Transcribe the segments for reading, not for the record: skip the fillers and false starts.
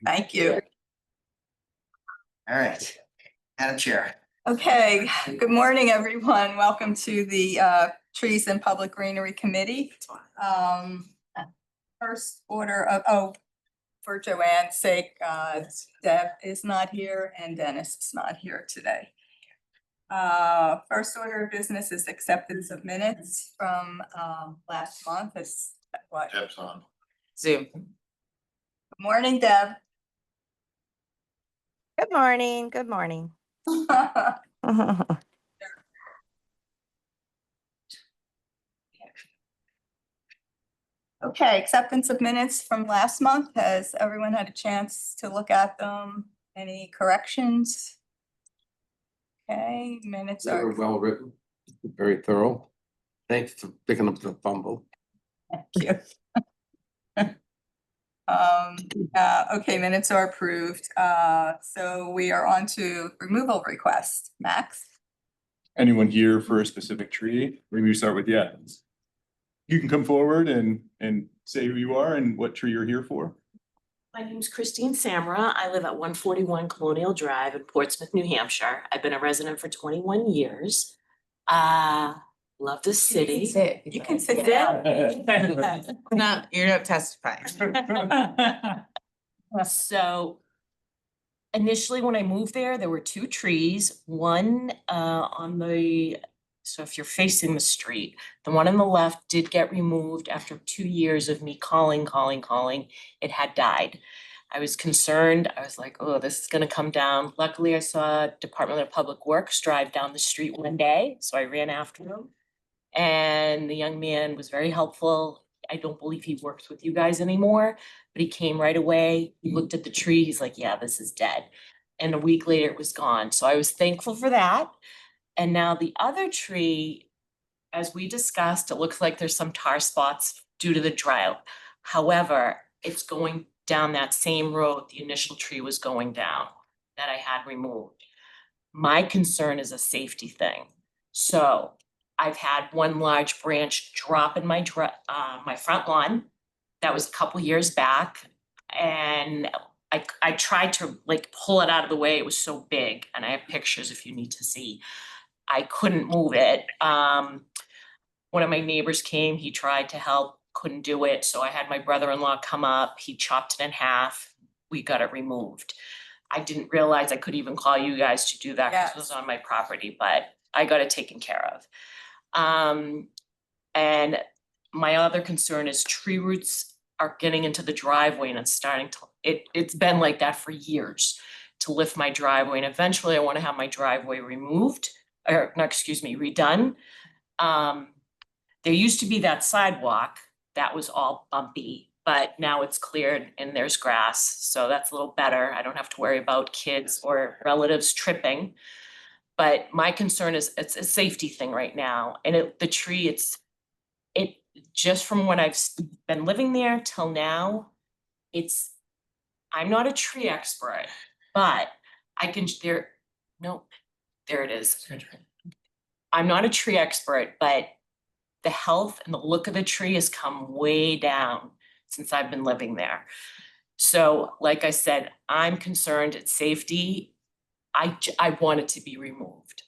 Thank you. All right, Madam Chair. Okay, good morning, everyone. Welcome to the Trees and Public Greenery Committee. First order of, for Joanne's sake, Deb is not here and Dennis is not here today. First order of business is acceptance of minutes from last month. Is what? Deb's on Zoom. Good morning, Deb. Good morning. Good morning. Okay, acceptance of minutes from last month. Has everyone had a chance to look at them? Any corrections? Okay, minutes They were are. well written, very thorough. Thanks for picking up the fumble. Thank you. Okay, minutes are approved. So we are on to removal request. Max? Anyone here for a specific tree? Maybe we start with, yeah. You can come forward and say who you are and what tree you're here for. My name's Christine Samra. I live at 141 Colonial Drive in Portsmouth, New Hampshire. I've been a resident for 21 years. Love the city. You can sit down. No, you're not testifying. So initially, when I moved there were two trees, one so if you're facing the street, the one on the left did get removed after 2 years of me calling. It had died. I was concerned. I was like, oh, this is gonna come down. Luckily, I saw Department of Public Works drive down the street one day, so I ran after him. And the young man was very helpful. I don't believe he works with you guys anymore, but he came right away. He looked at the tree. He's like, yeah, this is dead. And a week later, it was gone. So I was thankful for that. And now the other tree, as we discussed, it looks like there's some tar spots due to the drought. However, it's going down that same road the initial tree was going down that I had removed. My concern is a safety thing. So I've had one large branch drop in my front lawn. That was a couple years back. And I tried to like pull it out of the way. It was so big, and I have pictures if you need to see. I couldn't move it. One of my neighbors came, he tried to help, couldn't do it. So I had my brother-in-law come up, he chopped it in half. We got it removed. I didn't realize I could even call you guys to do that because it was on my property, but I got it taken care of. And my other concern is tree roots are getting into the driveway and it's starting to, it's been like that for years to lift my driveway. And eventually I want to have my driveway removed, or no, excuse me, redone. There used to be that sidewalk that was all bumpy, but now it's cleared and there's grass. So that's a little better. I don't have to worry about kids or relatives tripping. But my concern is it's a safety thing right now. And the tree, it just from when I've been living there till now, I'm not a tree expert, but I can, there it is. I'm not a tree expert, but the health and the look of the tree has come way down since I've been living there. So like I said, I'm concerned it's safety. I want it to be removed.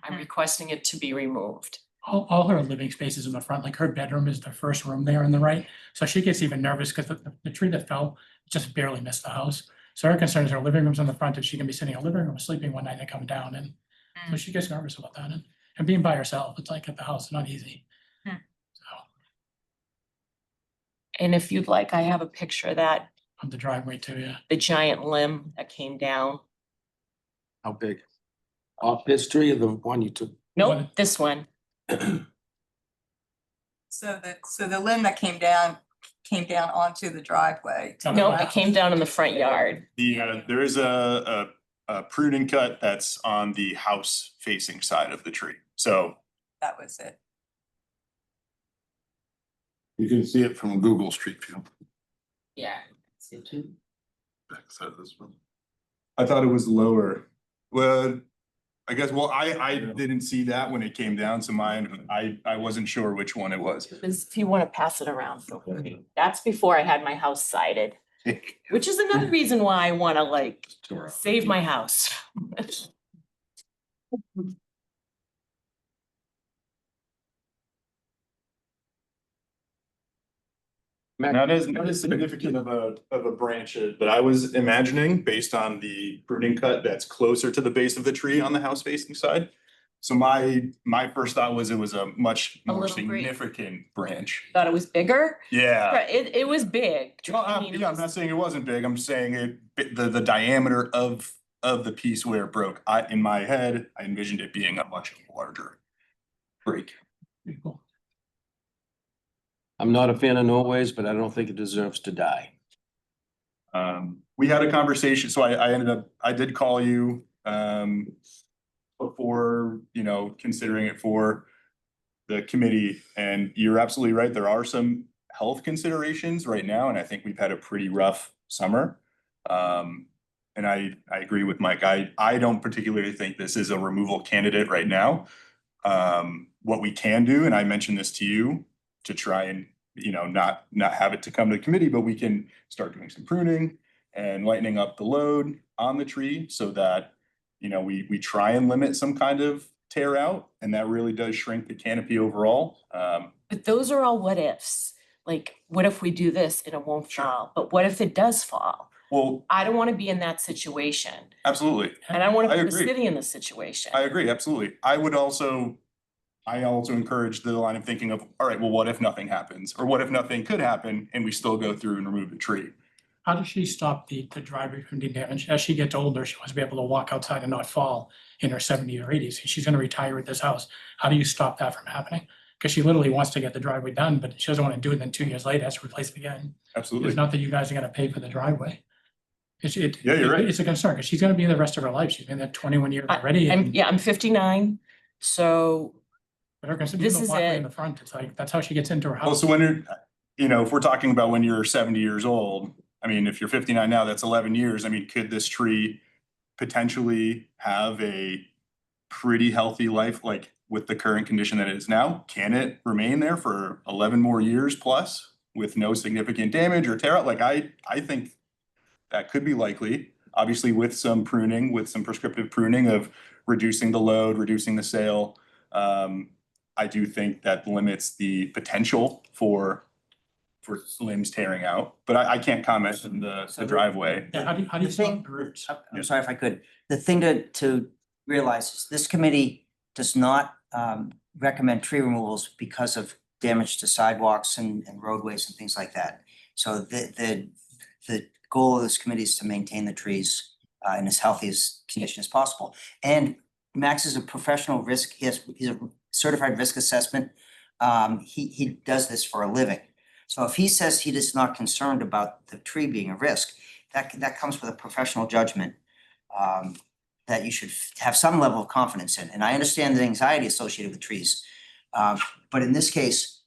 I'm requesting it to be removed. All her living spaces in the front, like her bedroom is the first room there on the right. So she gets even nervous because the tree that fell just barely missed the house. So her concern is her living room's on the front and she can be sitting in the living room sleeping one night and come down. And so she gets nervous about that. And being by herself, it's like at the house, it's not easy. So And if you'd like, I have a picture of that, of the driveway too, yeah. the giant limb that came down. How big? Off this tree or the one you took? Nope, this one. So the limb that came down onto the driveway. Nope, it came down in the front yard. There is a pruning cut that's on the house facing side of the tree. So That was it. You can see it from Google Street View. Yeah. Backside of this one. I thought it was lower. Well, I guess, I didn't see that when it came down, so I wasn't sure which one it was. If you want to pass it around, feel free. That's before I had my house sided. which is another reason why I wanna like save my house. Not as significant of a branch that I was imagining based on the pruning cut that's closer to the base of the tree on the house facing side. So my first thought was it was a much A more little branch. significant branch. Thought it was bigger. Yeah. Right, it was big. Well, I mean, it yeah, I'm was- not saying it wasn't big. I'm saying the diameter of the piece where it broke. In my head, I envisioned it being a much larger break. Pretty cool. I'm not a fan of Norways, but I don't think it deserves to die. We had a conversation, so I did call you, before, considering it for the committee, and you're absolutely right, there are some health considerations right now, and I think we've had a pretty rough summer. And I agree with Mike, I don't particularly think this is a removal candidate right now. What we can do, and I mentioned this to you, to try and, not have it to come to the committee, but we can start doing some pruning and lightening up the load on the tree so that, we try and limit some kind of tear out, and that really does shrink the canopy overall. But those are all what ifs. Like, what if we do this and it won't Sure. fall? But what if it does fall? Well, I don't wanna be in that situation. absolutely. And I don't wanna I put the agree. city in this situation. I agree, absolutely. I also encourage the line of thinking of, all right, well, what if nothing happens? Or what if nothing could happen and we still go through and remove the tree? How does she stop the driveway from being damaged? As she gets older, she wants to be able to walk outside and not fall in her 70s or 80s. She's gonna retire at this house. How do you stop that from happening? Because she literally wants to get the driveway done, but she doesn't want to do it, then 2 years later has to replace it again. Absolutely. It's not that you guys are gonna pay for the driveway. Yeah, you're right. It's a concern, because she's gonna be there the rest of her life. She's been there 21 years already. I'm 59, so But her concern, this the is walkway in it. the front, it's like, that's how she gets into her Well, house. so when if we're talking about when you're 70 years old, I mean, if you're 59 now, that's 11 years. I mean, could this tree potentially have a pretty healthy life, like with the current condition that it is now? Can it remain there for 11 more years plus with no significant damage or tear out? Like, I think that could be likely, obviously with some pruning, with some prescriptive pruning of reducing the load, reducing the sale. I do think that limits the potential for limbs tearing out, but I can't comment on the driveway. Yeah, how do you The stop thing- the roots? I'm sorry if I could. The thing to realize is this committee does not recommend tree removals because of damage to sidewalks and roadways and things like that. So the goal of this committee is to maintain the trees in as healthy as condition as possible. And Max is a professional he's a certified risk assessment. He does this for a living. So if he says he is not concerned about the tree being a risk, that comes with a professional judgment that you should have some level of confidence in. And I understand the anxiety associated with trees. But in this case,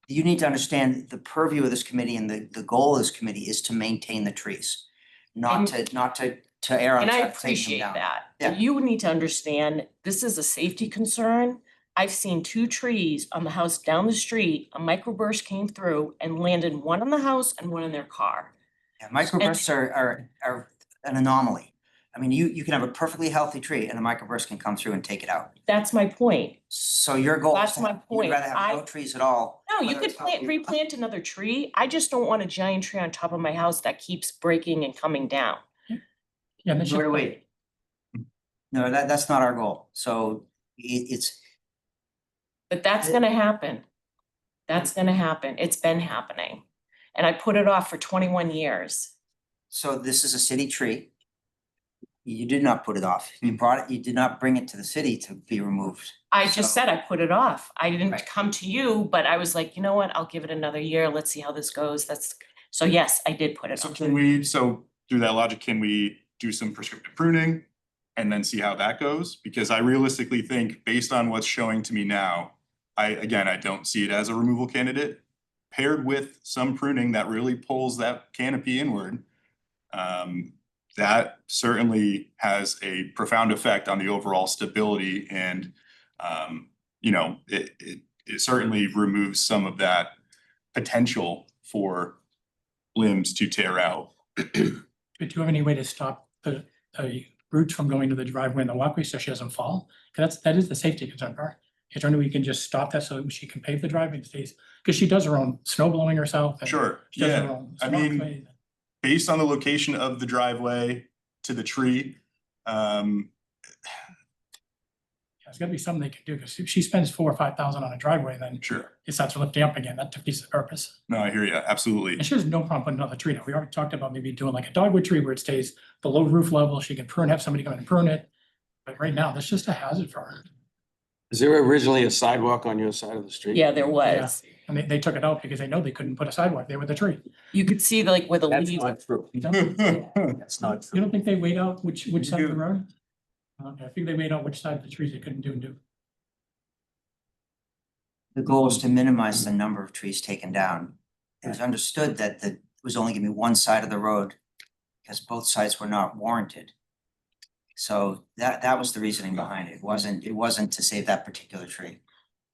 you need to understand the purview of this committee, and the goal of this committee is to maintain the trees, not to err on And I taking them appreciate down. that. Yeah. But you need to understand, this is a safety concern. I've seen 2 trees on the house down the street, a microburst came through and landed one on the house and one in their car. Yeah, microbursts are an anomaly. I mean, you can have a perfectly healthy tree and a microburst can come through and take it out. That's my point. So your goal is That's to my have, you'd point. rather have no trees at all. No, you whether could it's healthy or not. replant another tree. I just don't want a giant tree on top of my house that keeps breaking and coming down. Yeah, and then she- Wait. No, that's not our goal. So it's, But that's gonna happen. That's gonna happen. It's been happening. And I put it off for 21 years. so this is a city tree. You did not put it off. You brought it, you did not bring it to the city to be removed. I just So- said I put it off. I didn't Right. come to you, but I was like, you know what? I'll give it another year. Let's see how this goes. So yes, I did put it So off. through that logic, can we do some prescriptive pruning and then see how that goes? Because I realistically think, based on what's showing to me now, I don't see it as a removal candidate. Paired with some pruning that really pulls that canopy inward, that certainly has a profound effect on the overall stability and, it certainly removes some of that potential for limbs to tear out. But do you have any way to stop the roots from going to the driveway and the walkway so she doesn't fall? Because that is the safety concern part. Is there any way we can just stop that so she can pave the driveway and stays? Because she does her own snow blowing herself. and Sure, She does her yeah. own I mean, walkway. based on the location of the driveway to the tree, There's gotta be something they can do, because if she spends 4,000 or 5,000 on a driveway, then sure. it starts lifting up again. That defeats the purpose. No, I hear you, absolutely. And she has no problem putting another tree down. We already talked about maybe doing like a dogwood tree where it stays below roof level. She can prune, have somebody come in and prune it. But right now, that's just a hazard for her. Is there originally a sidewalk on your side of the street? Yeah, there was. And they took it out because they know they couldn't put a sidewalk there with a tree. You could see like where the That's leaves. not true. You don't That's not you true. don't think they weighed out which side of the do. road? Okay, I think they weighed out which side of the trees they couldn't do. The goal is to minimize the number of trees taken down. It was understood that there was only gonna be one side of the road because both sides were not warranted. So that was the reasoning behind it. It wasn't to save that particular tree.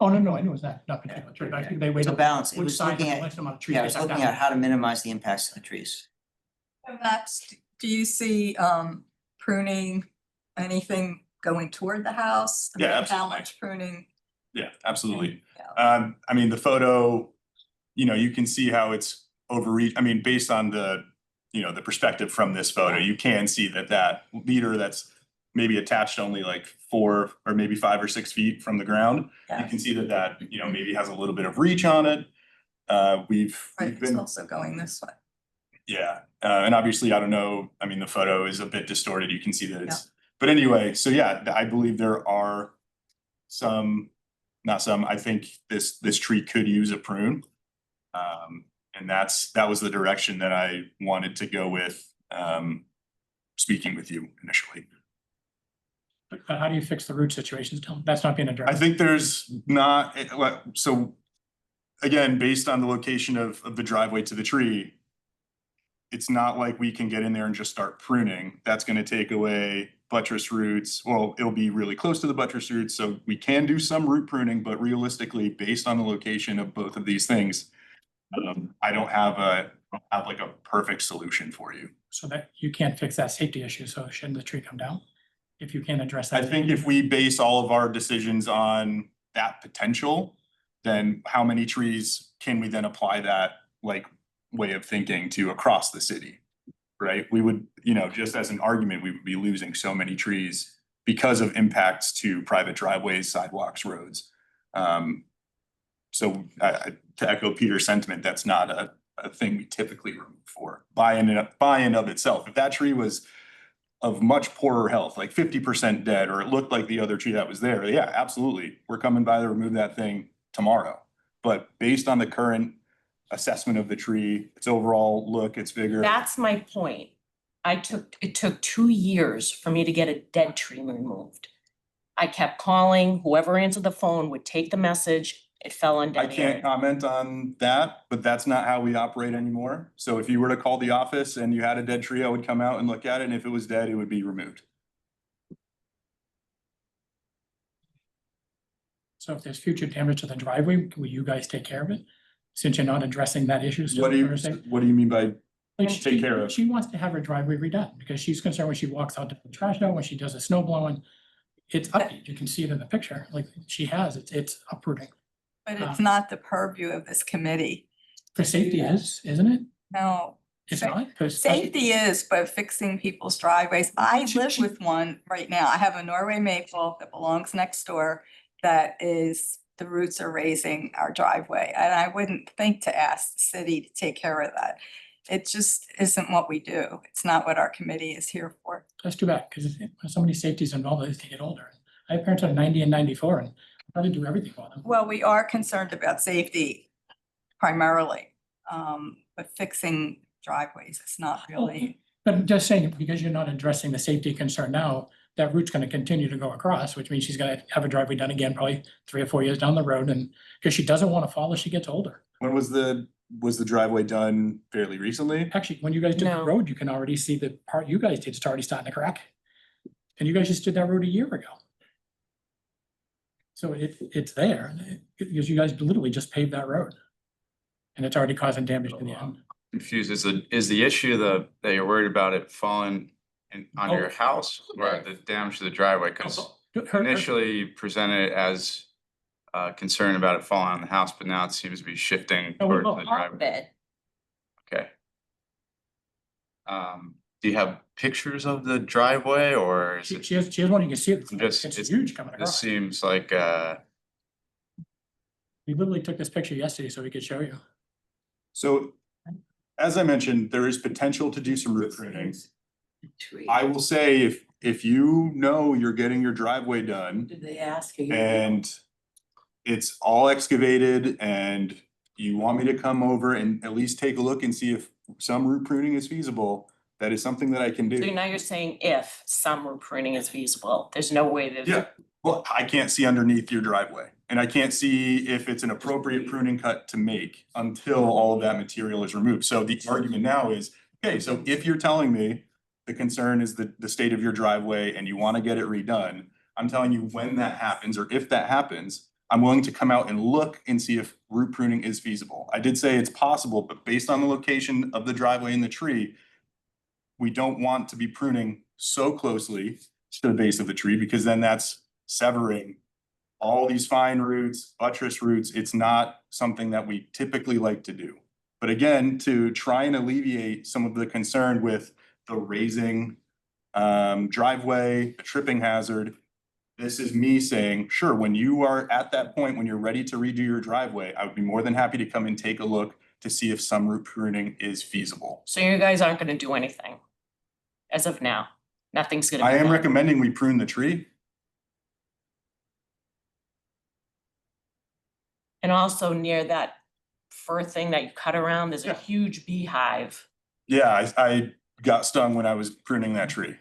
Oh, no, I know it's not particular tree, but I think they weighed It's a out balance. It which was side looking of the at, least amount of trees yeah, it they was took looking down. at how to minimize the impacts to the trees. Max, do you see pruning, anything going toward the house? I Yeah, mean, How absolutely. much pruning? Yeah, absolutely. Yeah. I mean, the photo, you can see how it's overreach. I mean, based on the, the perspective from this photo, you can see that leader that's maybe attached only like 4 or maybe 5 or 6 feet from the ground. You Yeah. can see that, maybe has a little bit of reach on it. We've Right, it's been, also going this way. yeah, and obviously, I don't know, I mean, the photo is a bit distorted. You can see that it's, but anyway, so yeah, I believe there are I think this tree could use a prune. And that was the direction that I wanted to go with, speaking with you initially. But how do you fix the root situation still? That's not being addressed. I think there's not, so again, based on the location of the driveway to the tree, it's not like we can get in there and just start pruning. That's gonna take away buttress roots. Well, it'll be really close to the buttress roots, so we can do some root pruning, but realistically, based on the location of both of these things, I don't have like a perfect solution for you. So that you can't fix that safety issue, so shouldn't the tree come down? If you can't address I that. think if we base all of our decisions on that potential, then how many trees can we then apply that like way of thinking to across the city? Right? We would, just as an argument, we would be losing so many trees because of impacts to private driveways, sidewalks, roads. So to echo Peter's sentiment, that's not a thing we typically remove for by and of itself. If that tree was of much poorer health, like 50% dead, or it looked like the other tree that was there, yeah, absolutely. We're coming by to remove that thing tomorrow. But based on the current assessment of the tree, its overall look, its vigor. That's my point. It took 2 years for me to get a dead tree removed. I kept calling, whoever answered the phone would take the message, it fell on I deaf can't ears. comment on that, but that's not how we operate anymore. So if you were to call the office and you had a dead tree, I would come out and look at it, and if it was dead, it would be removed. So if there's future damage to the driveway, will you guys take care of it? Since you're not addressing that issue still What do Thursday? you mean by, Like take care of? She wants to have her driveway redone because she's concerned when she walks out to put trash out, when she does the snow blowing. It's up, you can see it in the picture, like she has, it's uprooting. But it's not the purview of this committee. For safety is, isn't it? No, It's Sa- not, because. safety is, but fixing people's driveways. I She- live she- with one right now. I have a Norway maple that belongs next door that is, the roots are raising our driveway. And I wouldn't think to ask the city to take care of that. It just isn't what we do. It's not what our committee is here for. That's too bad, because when somebody's safety is involved, they get older. I have parents that are 90 and 94 and I try to do everything for them. Well, we are concerned about safety primarily, but fixing driveways is not really. But I'm just saying, because you're not addressing the safety concern now, that route's gonna continue to go across, which means she's gonna have a driveway done again, probably 3 or 4 years down the road, and because she doesn't want to fall as she gets older. when was the driveway done fairly recently? Actually, when you guys did the No. road, you can already see the part you guys did, it's already starting to crack. And you guys just did that road a year ago. So it's there, because you guys literally just paved that road. And it's already causing damage to the end. confused. Is the issue that you're worried about it falling on Oh. your house or the damage to the driveway? Cause initially you presented it as concern about it falling on the house, but now it seems to be shifting No, we towards both the driveway. Okay. Do you have pictures of the driveway or is it She has one, you can see it. just, It's huge coming this across. seems like, We literally took this picture yesterday so we could show you. So as I mentioned, there is potential to do some root pruning. I will say if you know you're getting your driveway done Did they ask you? and it's all excavated and you want me to come over and at least take a look and see if some root pruning is feasible, that is something that I can So do. now you're saying if some root pruning is feasible, there's no way that. Yeah, well, I can't see underneath your driveway and I can't see if it's an appropriate pruning cut to make until all of that material is removed. So the argument now is, okay, so if you're telling me the concern is the state of your driveway and you want to get it redone, I'm telling you when that happens or if that happens, I'm willing to come out and look and see if root pruning is feasible. I did say it's possible, but based on the location of the driveway and the tree, we don't want to be pruning so closely to the base of the tree because then that's severing all these fine roots, buttress roots. It's not something that we typically like to do. But again, to try and alleviate some of the concern with the raising driveway, the tripping hazard, this is me saying, sure, when you are at that point, when you're ready to redo your driveway, I would be more than happy to come and take a look to see if some root pruning is feasible. So you guys aren't gonna do anything as of now? Nothing's gonna be I am done. recommending we prune the tree. And also near that fir thing that you cut around, there's a Yeah. huge beehive. Yeah, I got stung when I was pruning that tree.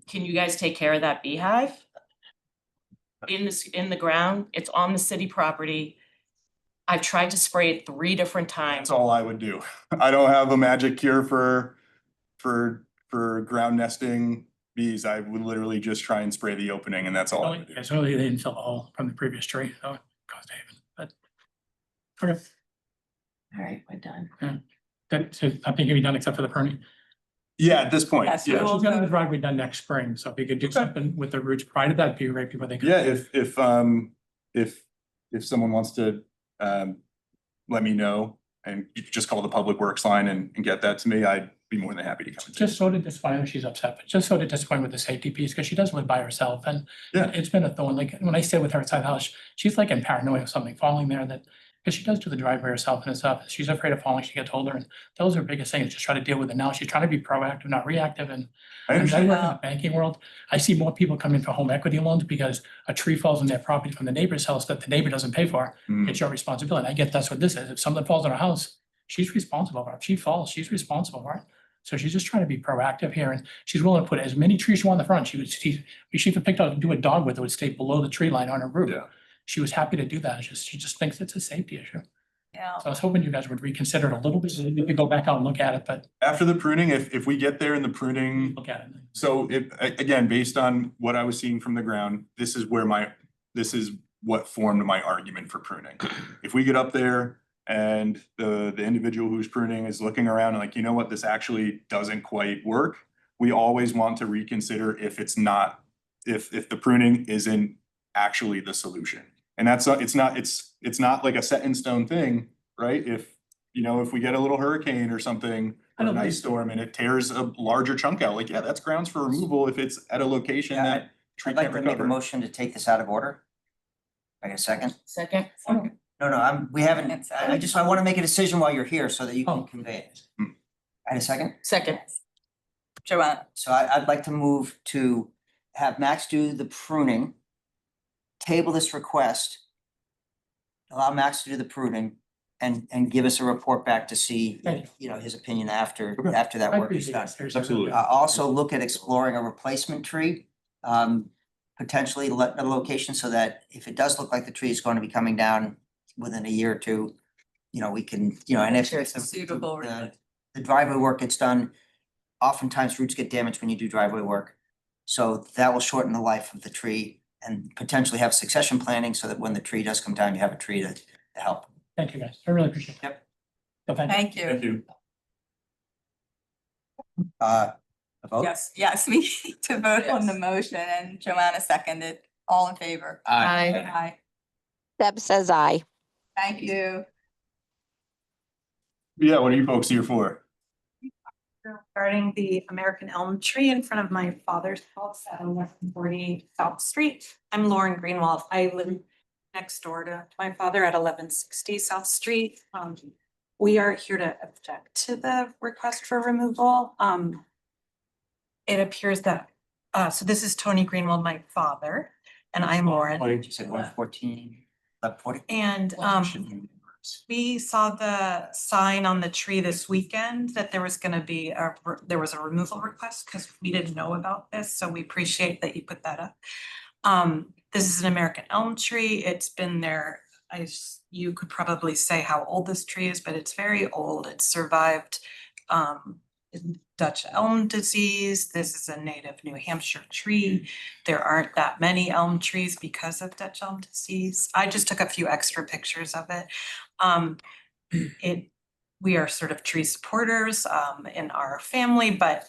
Can you guys take care of that beehive? In the ground, it's on the city property. I've tried to spray it 3 different times. That's all I would do. I don't have a magic cure for ground nesting bees. I would literally just try and spray the opening and that's all I would do. Yeah, so they didn't fill the hole from the previous tree, so it caused David, but. Okay, All right, we're done. so I think you'll be done except for the pruning. Yeah, at this point, Yes, yeah. we'll- She's got the driveway done next spring, so if you could do something with the roots prior to that, it'd be right before they. Yeah, if someone wants to let me know and you could just call the public works line and get that to me, I'd be more than happy to come. and take it. Just sort of disappointed, she's upset, but just sort of disappointed with the safety piece, because she does live by herself and Yeah. it's been a thorn, like when I stay with her outside the house, she's like in paranoia of something falling there that, because she does do the driveway herself and stuff, she's afraid of falling, she gets older, and those are her biggest things, just try to deal with it now, she's trying to be proactive, not reactive, and I as I understand. work in the banking world, I see more people come in for home equity loans because a tree falls on their property from the neighbor's house that the neighbor doesn't pay for. Mm. It's your responsibility. I get that's what this is. If something falls on her house, she's responsible for it. If she falls, she's responsible for it. So she's just trying to be proactive here and she's willing to put as many trees she wants in the front. She even picked out to do a dog with it would stay below the tree line on her roof. Yeah. She was happy to do that. It's just, she just thinks it's a safety issue. Yeah. So I was hoping you guys would reconsider it a little bit. So we could go back out and look at it, but After the pruning, if we get there in the pruning, look at it. so again, based on what I was seeing from the ground, this is what formed my argument for pruning. If we get up there and the individual who's pruning is looking around and like, you know what, this actually doesn't quite work, we always want to reconsider if it's not, if the pruning isn't actually the solution. And that's, it's not like a set in stone thing, right? If we get a little hurricane or something, I or don't an think- ice storm and it tears a larger chunk out, like, yeah, that's grounds for removal if it's at a location Yeah, that tree I'd like can't to make a recover. motion to take this out of order. I got a second? Second? No, we haven't, It's- I want to make a decision while you're here so that you Oh. can convey it. Hmm. I had a second? Second. Joanna, So I'd like to move to have Max do the pruning, table this request, allow Max to do the pruning, and give us a report back to see, Thank his opinion after Okay. that I work is appreciate done. it. Seriously. Absolutely. Also look at exploring a replacement tree, potentially let a location so that if it does look like the tree is going to be coming down within a year or two, we can, and if Sure, it's the- suitable. the driveway work gets done, oftentimes roots get damaged when you do driveway work. So that will shorten the life of the tree and potentially have succession planning so that when the tree does come down, you have a tree to help. Thank you guys. I really appreciate it. Yep. So thank you. thank you. Thank you. A vote? Yes, we need to vote on the motion and Joanna seconded. All in favor? Aye. Deb says aye. Thank you. Yeah, what are you folks here for? Regarding the American elm tree in front of my father's house at 1140 South Street. I'm Lauren Greenwald. I live next door to my father at 1160 South Street. We are here to object to the request for removal. It appears that, so this is Tony Greenwald, my father, and I'm Lauren. You said 114, 1140? And we saw the sign on the tree this weekend that there was gonna be there was a removal request because we didn't know about this, so we appreciate that you put that up. This is an American elm tree. It's been there. You could probably say how old this tree is, but it's very old. It survived Dutch elm disease. This is a native New Hampshire tree. There aren't that many elm trees because of Dutch elm disease. I just took a few extra pictures of it. We are sort of tree supporters in our family, but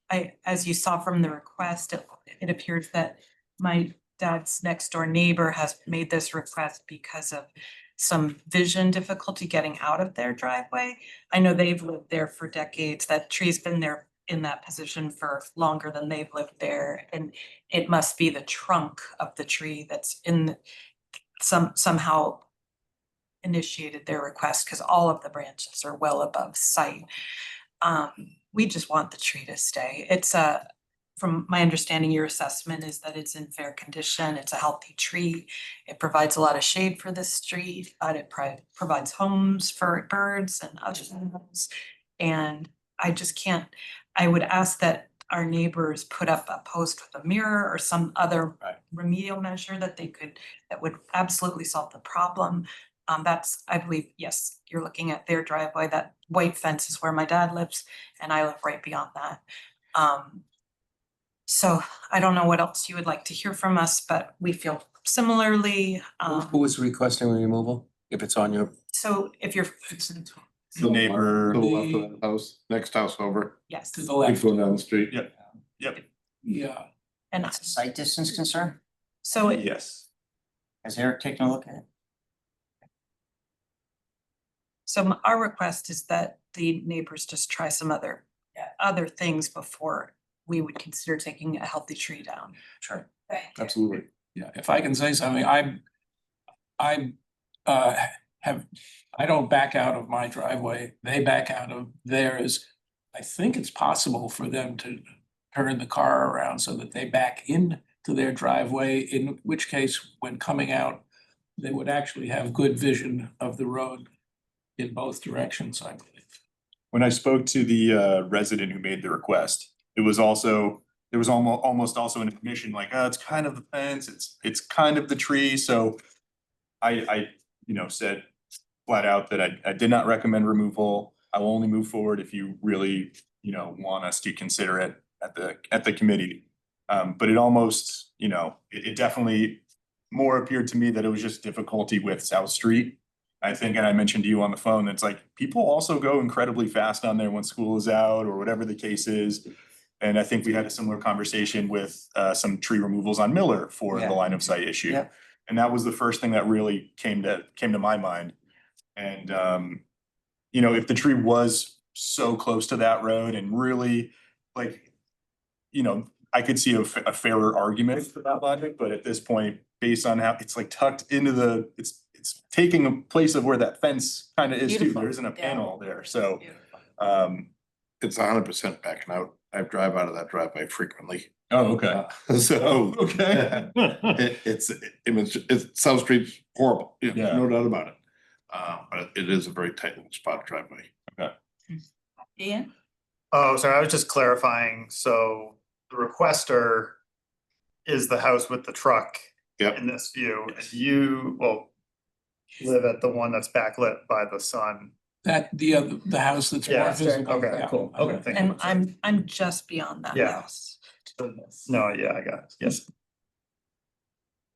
as you saw from the request, it appears that my dad's next door neighbor has made this request because of some vision difficulty getting out of their driveway. I know they've lived there for decades. That tree's been there in that position for longer than they've lived there. And it must be the trunk of the tree that's in somehow initiated their request because all of the branches are well above sight. We just want the tree to stay. It's from my understanding, your assessment is that it's in fair condition. It's a healthy tree. It provides a lot of shade for this street. It provides homes for birds and other animals. And I just can't, I would ask that our neighbors put up a post with a mirror or some other remedial measure that would absolutely solve the problem. That's, I believe, yes, you're looking at their driveway. That white fence is where my dad lives and I live right beyond that. So I don't know what else you would like to hear from us, but we feel similarly. Who was requesting removal? If it's on your. So if you're, The neighbor. To the left of the house, next house over. yes, To the left. Going down the street. Yep. Yeah. and It's a site distance concern? so Yes. Has Eric taken a look at it? So our request is that the neighbors just try some other things before we would consider taking a healthy tree down. Sure. Absolutely. Yeah, if I can say something, I don't back out of my driveway, they back out of theirs. I think it's possible for them to turn the car around so that they back into their driveway, in which case, when coming out, they would actually have good vision of the road in both directions, I believe. When I spoke to the resident who made the request, there was almost also an admission like, oh, it's kind of the fence, it's kind of the tree. So I said flat out that I did not recommend removal. I will only move forward if you really, want us to consider it at the committee. But it almost, it definitely more appeared to me that it was just difficulty with South Street. I think, and I mentioned to you on the phone, it's like people also go incredibly fast on there when school is out or whatever the case is. And I think we had a similar conversation with some tree removals on Miller for the line of sight issue. Yeah. And that was the first thing that really came to my mind. And if the tree was so close to that road and really I could see a fairer argument for that logic, but at this point, based on how it's like tucked into it's taking a place of where that fence kind of is too. Beautiful. There isn't a panel there, so It's 100% backing out. I drive out of that driveway frequently. oh, okay. So. Okay. It's South Street's horrible, Yeah. no doubt about it. But it is a very tight little spot driveway. Ian? Oh, sorry, I was just clarifying, so the requester is the house with the truck. Yep. In this view, and you, live at the one that's backlit by the sun. That, the house that's more Yeah, visible. okay, yeah. cool, okay, thank you. And I'm just beyond that Yeah. house. No, yeah, I got it, yes.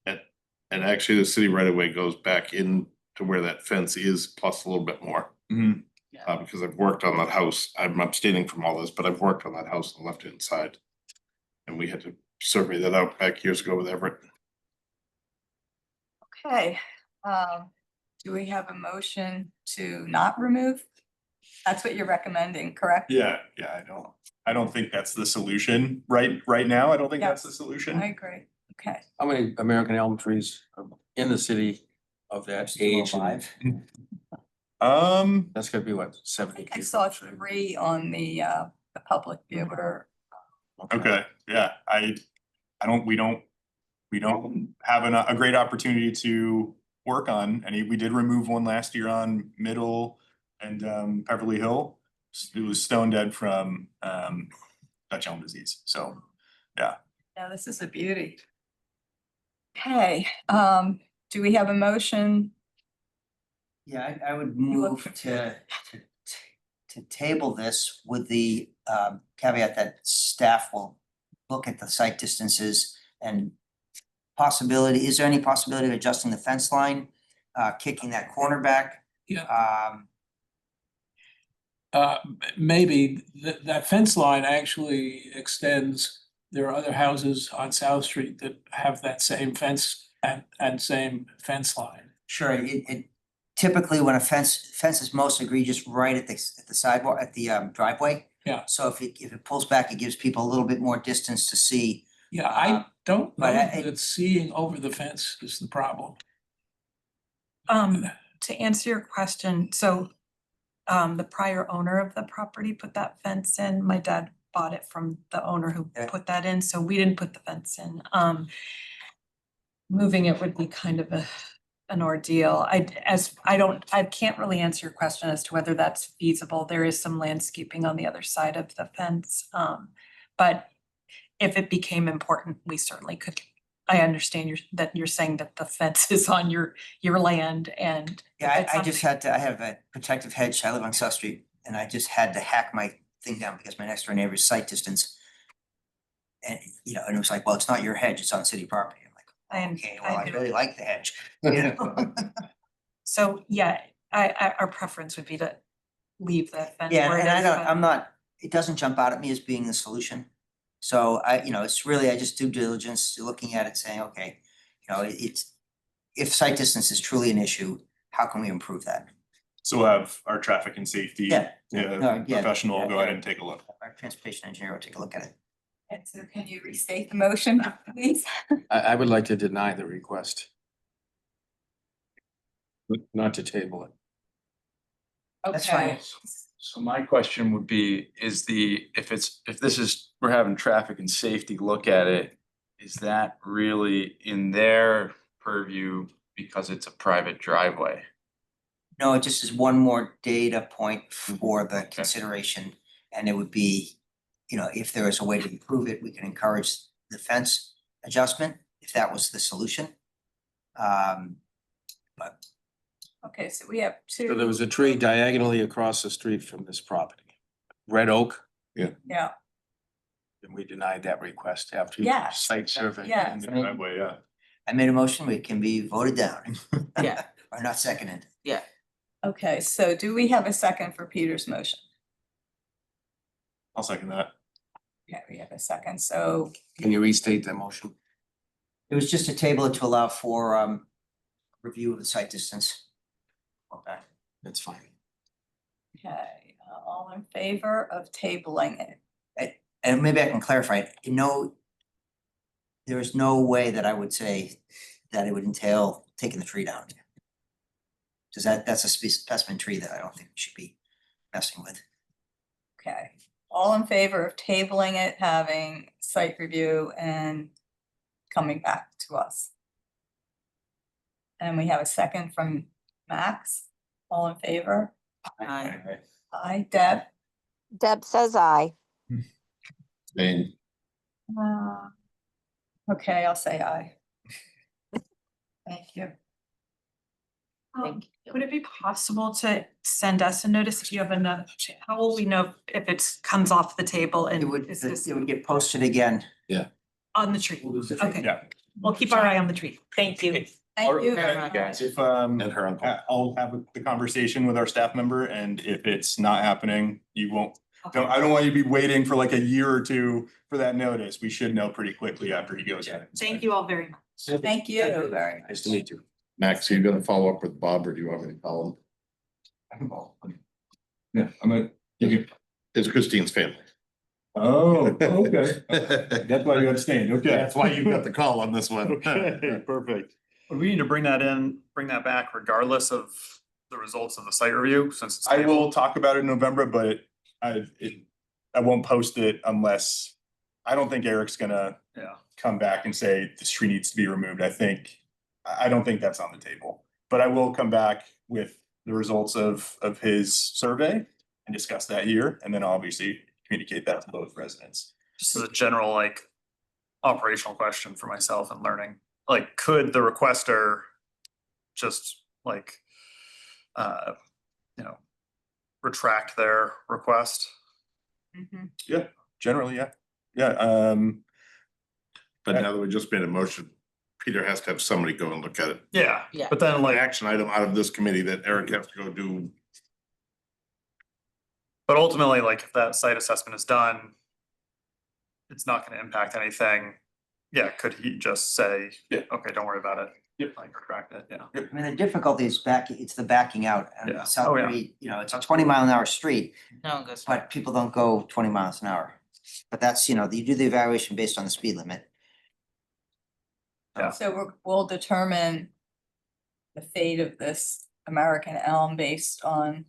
And actually, the city right away goes back in to where that fence is, plus a little bit more. Mhm. Because I've worked on that house. I'm abstaining from all this, but I've worked on that house on the left-hand side. And we had to survey that out back years ago with Everett. Okay, do we have a motion to not remove? That's what you're recommending, correct? Yeah, I don't think that's the solution right now. I don't think that's the solution. I agree. Okay, How many American elm trees are in the city of that age? And 205. that's gonna be what, I 70? think I saw 3 on the public viewer. Okay, yeah, we don't have a great opportunity to work on any. We did remove one last year on Middle and Beverly Hill. It was stone dead from Dutch elm disease, so, yeah. Yeah, this is a beauty. Okay, do we have a motion? Yeah, I would You look move for- to table this with the caveat that staff will look at the site distances and possibility, is there any possibility of adjusting the fence line, kicking that corner back? Yeah. Maybe that fence line actually extends. There are other houses on South Street that have that same fence and same fence line. Sure, it typically when fence is most egregious right at the sidewalk, at the driveway. Yeah. So if it pulls back, it gives people a little bit more distance to see. Yeah, I don't know but I- that seeing over the fence is the problem. To answer your question, so the prior owner of the property put that fence in. My dad bought it from the owner who Okay. put that in, so we didn't put the fence in. Moving it would be kind of an ordeal. I can't really answer your question as to whether that's feasible. There is some landscaping on the other side of the fence. But if it became important, we certainly could. I understand that you're saying that the fence is on your land and. Yeah, it's I not- just had to, I have a protective hedge, I live on South Street, and I just had to hack my thing down because my next door neighbor's site distance. And, and it was like, well, it's not your hedge, it's on city property. I'm like, okay, well, I do. really like the hedge. you know? So, yeah, our preference would be to leave the fence Yeah, where it and is, but- I'm not, it doesn't jump out at me as being the solution. So it's really, I just do diligence, looking at it, saying, okay, it's, if site distance is truly an issue, how can we improve that? So we'll have our traffic and safety Yeah. No, yeah, professional yeah, go ahead yeah. and take a look. Our transportation engineer will take a look at it. And so can you restate the motion, please? I would like to deny the request. Not to table it. That's fine. Okay. So my question would be, if this is, we're having traffic and safety look at it, is that really in their purview because it's a private driveway? No, it just is one more data point for the consideration. And it would be, if there is a way to improve it, we can encourage the fence adjustment, if that was the solution. But Okay, so we have two. So there was a tree diagonally across the street from this property. Red oak, Yeah, and we denied that request after Yes. site survey. Yeah. In the driveway, yeah. I made a motion, it can be voted down. Yeah. Or not seconded. okay, so do we have a second for Peter's motion? I'll second that. Yeah, we have a second, so Can you restate that motion? It was just a table to allow for review of the site distance. Okay. That's fine. okay, all in favor of tabling it? And maybe I can clarify, there is no way that I would say that it would entail taking the tree down. Cause that's a specimen tree that I don't think we should be messing with. Okay, all in favor of tabling it, having site review and coming back to us? And we have a second from Max, all in favor? Aye, Deb? Deb says aye. Okay, I'll say aye. Thank you. Would it be possible to send us a notice if you have another, how will we know if it comes off the table and is this It would get posted again. on the tree? Okay, Yeah. we'll keep our eye on the tree. Thank you. Thank you Okay, very much. guys. If, And her uncle. I'll have the conversation with our staff member, and if it's not happening, you won't. I don't want you to be waiting for like a year or two for that notice. We should know pretty quickly after he goes in. Thank you all very much. Thank you very much. Nice to meet you. Max, are you gonna follow up with Bob or do you want me to call Yeah, I'm a. him? It's Christine's family. Oh, okay. That's why you abstained, okay. That's why you got the call on this one. Okay, perfect. Would we need to bring that back regardless of the results of the site review since it's I tabled? will talk about it in November, but I won't post it unless, I don't think Eric's gonna Yeah, come back and say this tree needs to be removed. I don't think that's on the table. But I will come back with the results of his survey and discuss that here, and then obviously communicate that to both residents. just as a general like operational question for myself and learning, like, could the requester just like, you know, retract their request? Mhm. Generally, yeah. Yeah, But now that we just made a motion, Peter has to have somebody go and look at it. Yeah, Yeah. but then An like, action item out of this committee that Eric has to go do. but ultimately, like, if that site assessment is done, it's not gonna impact anything. Yeah, could he just say, Yeah. okay, don't worry about it? Yep. Like retract it, yeah. I mean, the difficulty is it's the backing out. And Yeah. South Oh, yeah. Street, it's a 20-mile-an-hour street, No, it goes. but people don't go 20 miles an hour. But that's, you do the evaluation based on the speed limit. Yeah. So we'll determine the fate of this American elm based on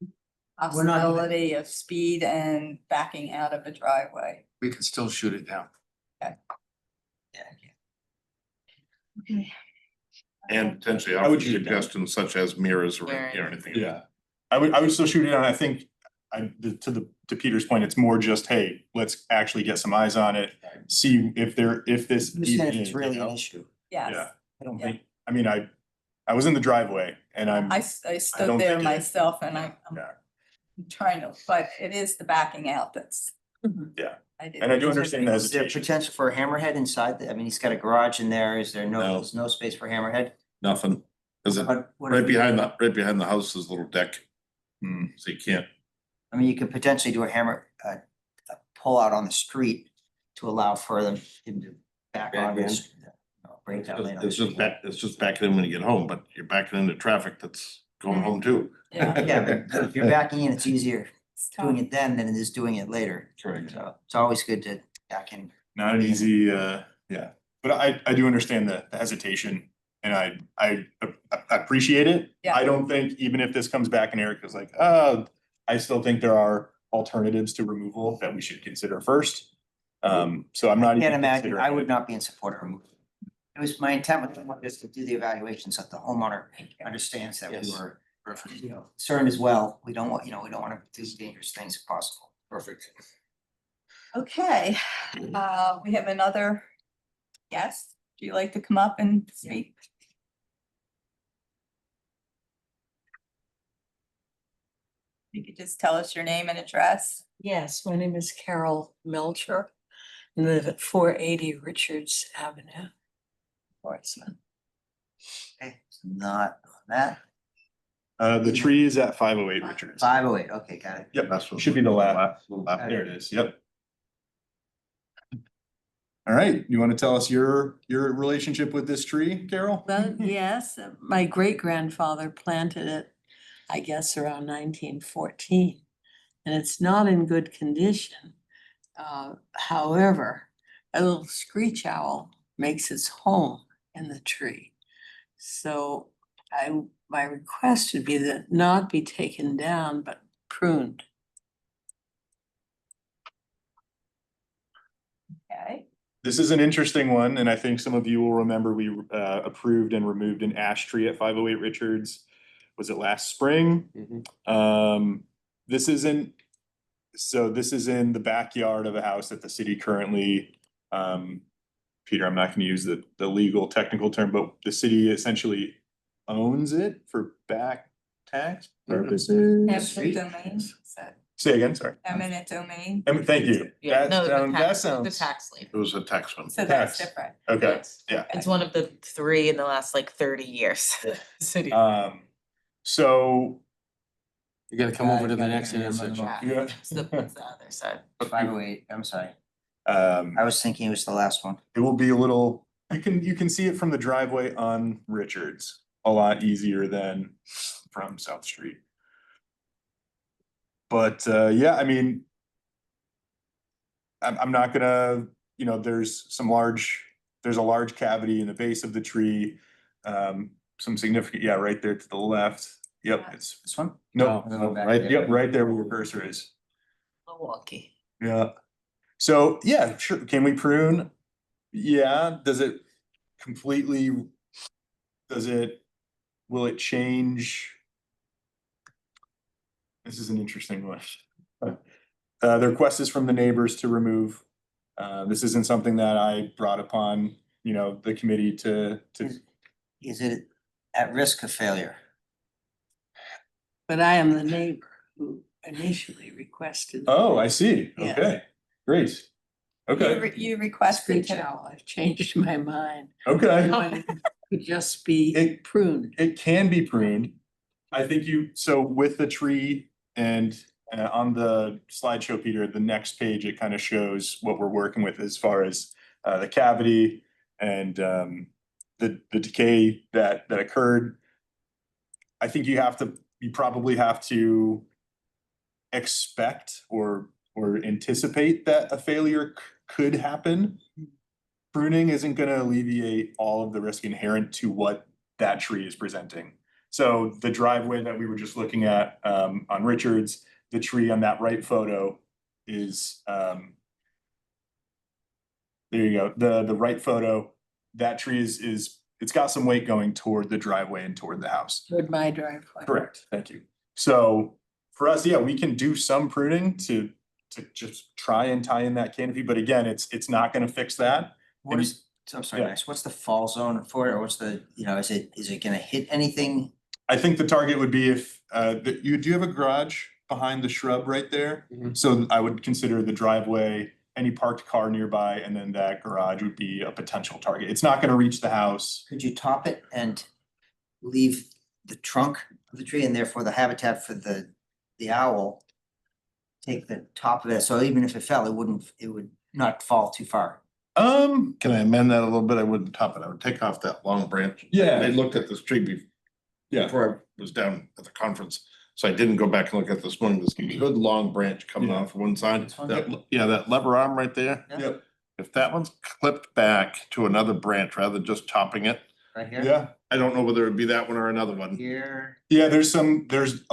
We're not even- possibility of speed and backing out of a driveway. We can still shoot it down. Okay. And potentially I would offer shoot it down. suggestions such as mirrors or Right. anything. Yeah, I would still shoot it down. I think to Peter's point, it's more just, hey, let's actually get some eyes on it, see if this. Understand if it's even, really an know? issue. Yeah, Yes, I don't Yeah. think, I mean, I was in the driveway and I'm, I don't stood there think it- myself and I'm yeah. trying to, but it is the backing out that's. Yeah. did- And I do understand the Is there hesitation. potential for a hammerhead inside? I mean, he's got a garage in there. Is there No. there's no space for hammerhead? Nothing. Cause it, But what right if- behind the house is a little deck, Hmm. so you can't. I mean, you could potentially do a pull out on the street to allow for them to back on this. Break down lane on the It's just street. it's just backing in when you get home, but you're backing into traffic that's going home too. Yeah. Yeah, but if you're backing in, it's easier It's doing tough. it then than it is doing it later. Correct. So it's always good to back in. Not an easy, yeah, but I do understand the hesitation and I appreciate it. Yeah. I don't think, even if this comes back and Eric was like, I still think there are alternatives to removal that we should consider first. So I'm not even. Can't imagine, considering I would it. not be in support of removal. It was my intent with it was to do the evaluation so that the homeowner understands that we Yes. were, concerned as well. We don't want, we don't want to do dangerous things if possible. Perfect. Okay, we have another guest. Do you like to come up and speak? You could just tell us your name and address. Yes, my name is Carol Melcher. I live at 480 Richards Avenue, Portsmouth. Okay, so not on that. The tree is at 508 Richards. 508, okay, got it. Yep, That's what- should be the last. Little lap. There it is, yep. All right, you want to tell us your relationship with this tree, Carol? Well, yes, my great grandfather planted it, I guess, around 1914. And it's not in good condition. However, a little screech owl makes its home in the tree. So my request would be that it not be taken down, but pruned. Okay, This is an interesting one, and I think some of you will remember we approved and removed an ash tree at 508 Richards. Was it last spring? This isn't, so this is in the backyard of a house that the city currently, Peter, I'm not gonna use the legal technical term, but the city essentially owns it for back tax purposes. eminent domain, is that- Say again, sorry. Eminent domain, Thank you. Yeah, no, That the sounds, tax lien. It was a tax one. so that's Tax. different. okay, Yes. yeah. It's one of the 3 in the last like 30 years. City. So, You gotta come over to the next intersection. yeah. It's the other side. 508, I'm sorry. Um, I was thinking it was the last one. it will be a little, you can see it from the driveway on Richards a lot easier than from South Street. But yeah, I mean, I'm not gonna, you know, there's a large cavity in the base of the tree. Some significant, yeah, right there to the left. Yep, it's, This one? no, No, no, back right, there. yep, right there where your cursor is. Milwaukee. Yeah. So, yeah, sure, can we prune? Yeah, does it completely, will it change? This is an interesting one. The request is from the neighbors to remove. This isn't something that I brought upon, you know, the committee to, Is it at risk of failure? But I am the neighbor who initially requested. oh, I see, Yes. okay, great. Okay, You Screech requested to, owl, I've changed my mind. okay. I wanted it to just be It- pruned. It can be pruned. I think so with the tree and on the slideshow, Peter, the next page, it kind of shows what we're working with as far as the cavity and the decay that occurred. I think you probably have to expect or anticipate that a failure could happen. Pruning isn't gonna alleviate all of the risk inherent to what that tree is presenting. So the driveway that we were just looking at on Richards, the tree on that right photo is there you go, the right photo, that tree is it's got some weight going toward the driveway and toward the house. Toward my driveway. Correct, thank you. So for us, yeah, we can do some pruning to just try and tie in that canopy, but again, it's not gonna fix that. What is, so I'm sorry, Yeah. Max, what's the fall zone for it, or what's the, you know, is it gonna hit anything? I think the target would be if you do have a garage behind the shrub right there. Mhm. So I would consider the driveway, any parked car nearby, and then that garage would be a potential target. It's not gonna reach the house. Could you top it and leave the trunk of the tree and therefore the habitat for the owl? Take the top of it, so even if it fell, it would not fall too far. Can I amend that a little bit? I wouldn't top it. I would take off that long branch. Yeah. I looked at this tree Yeah, before I was down at the conference, so I didn't go back and look at this one, this good long branch coming Yeah. off one side. This one? Yeah, that lever arm right there. yep, If that one's clipped back to another branch rather than just topping it, Right here? yeah. I don't know whether it'd be that one or another one. Here, Yeah, there's a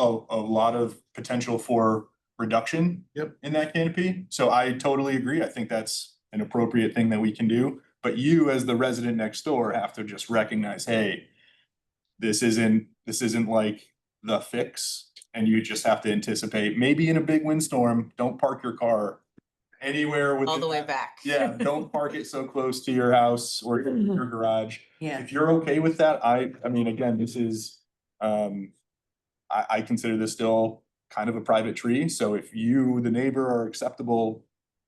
lot of potential for reduction. Yep. In that canopy, so I totally agree. I think that's an appropriate thing that we can do. But you, as the resident next door, have to just recognize, hey, this isn't like the fix. And you just have to anticipate, maybe in a big windstorm, don't park your car anywhere with All the way back. Yeah, don't park it so close to your house or your garage. Yeah, If you're okay with that, I mean, again, this is, I consider this still kind of a private tree, so if you, the neighbor, are acceptable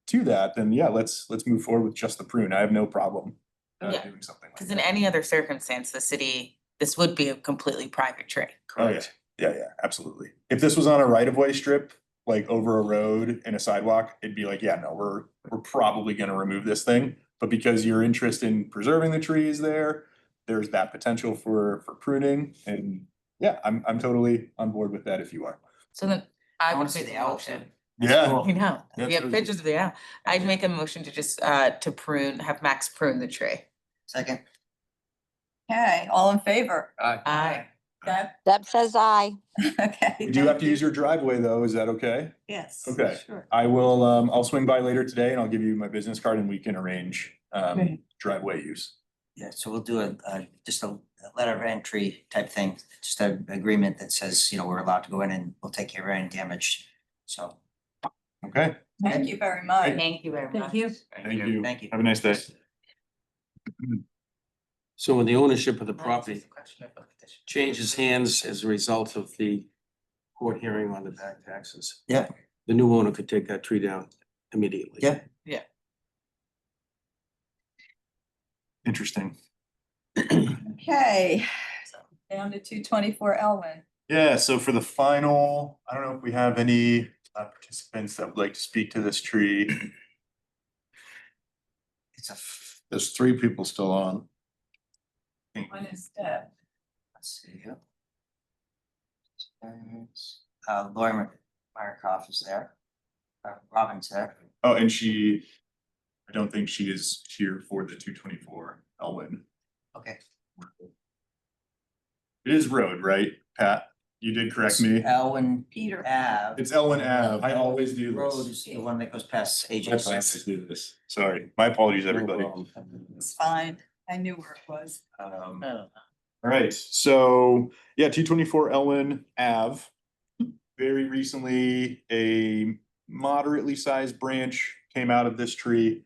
to that, then yeah, let's move forward with just the prune. I have no problem Yeah, doing something like Because in that. any other circumstance, this would be a completely private tree. Oh, yeah, yeah, absolutely. If this was on a right-of-way strip, like over a road and a sidewalk, it'd be like, yeah, no, we're probably gonna remove this thing. But because your interest in preserving the tree is there's that potential for pruning, and yeah, I'm totally on board with that if you are. So then I I wanna would see make the a owl motion. too. Yeah. You know, That's we have really pictures of the owl. I'd make a motion to just to prune, have Max prune the tree. second, okay, all in favor? Aye. Deb? Deb says aye. Okay. You do have to use your driveway though, is that okay? yes. Okay. Sure. I will, I'll swing by later today and I'll give you my business card and we can arrange Great. driveway use. yeah, so we'll do just a letter of entry type thing, just an agreement that says, you know, we're allowed to go in and we'll take care of any damage. So, Okay, Thank you very much. Thank you very much. Thank you. thank you. thank you. Have a nice day. So when the ownership of the That answers property the question of the petition. changes hands as a result of the court hearing on the back taxes. Yeah. The new owner could take that tree down immediately. Yeah. Interesting. Okay, so down to 224 Elwin. Yeah, so for the final, I don't know if we have any participants that would like to speak to this tree. It's a, There's 3 people still on. One is Deb. let's see, yep. Laura Markoff is there. Robin's there. Oh, and I don't think she is here for the 224 Elwin. Okay. It is road, right, Pat? You did correct me. Elwin Peter. Ave. It's Elwin Ave. I always do Road this. is the one that goes past I AJ's. always do this. Sorry, my apologies, everybody. It's fine. I knew where it was. All right, so yeah, 224 Elwin Ave. Very recently, a moderately sized branch came out of this tree.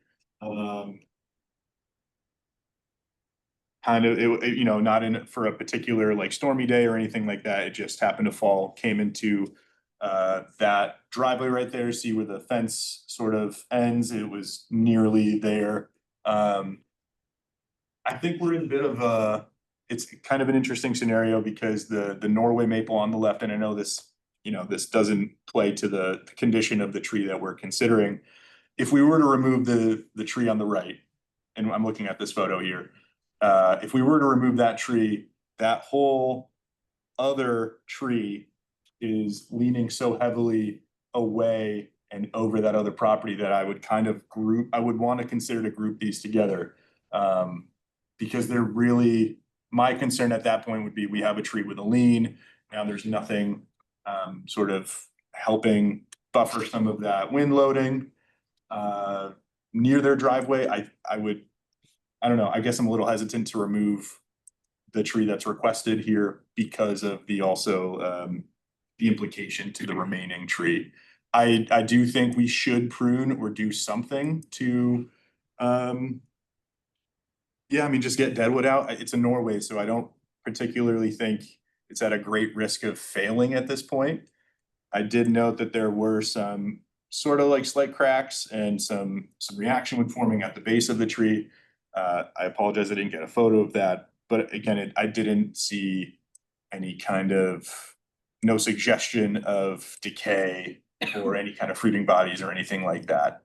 Kind of, you know, not in it for a particular like stormy day or anything like that. It just happened to fall, came into that driveway right there. See where the fence sort of ends. It was nearly there. I think we're in a bit of a, it's kind of an interesting scenario because the Norway maple on the left, and I know this, you know, this doesn't play to the condition of the tree that we're considering. If we were to remove the tree on the right, and I'm looking at this photo here, if we were to remove that tree, that whole other tree is leaning so heavily away and over that other property that I would kind of I would want to consider to group these together. Because they're really, my concern at that point would be we have a tree with a lean. Now there's nothing sort of helping buffer some of that wind loading near their driveway. I don't know, I guess I'm a little hesitant to remove the tree that's requested here because of the also the implication to the remaining tree. I do think we should prune or do something to yeah, I mean, just get deadwood out. It's a Norway, so I don't particularly think it's at a great risk of failing at this point. I did note that there were some sort of like slight cracks and some reaction wood forming at the base of the tree. I apologize, I didn't get a photo of that, but again, I didn't see any kind of, no suggestion of decay or any kind of fruiting bodies or anything like that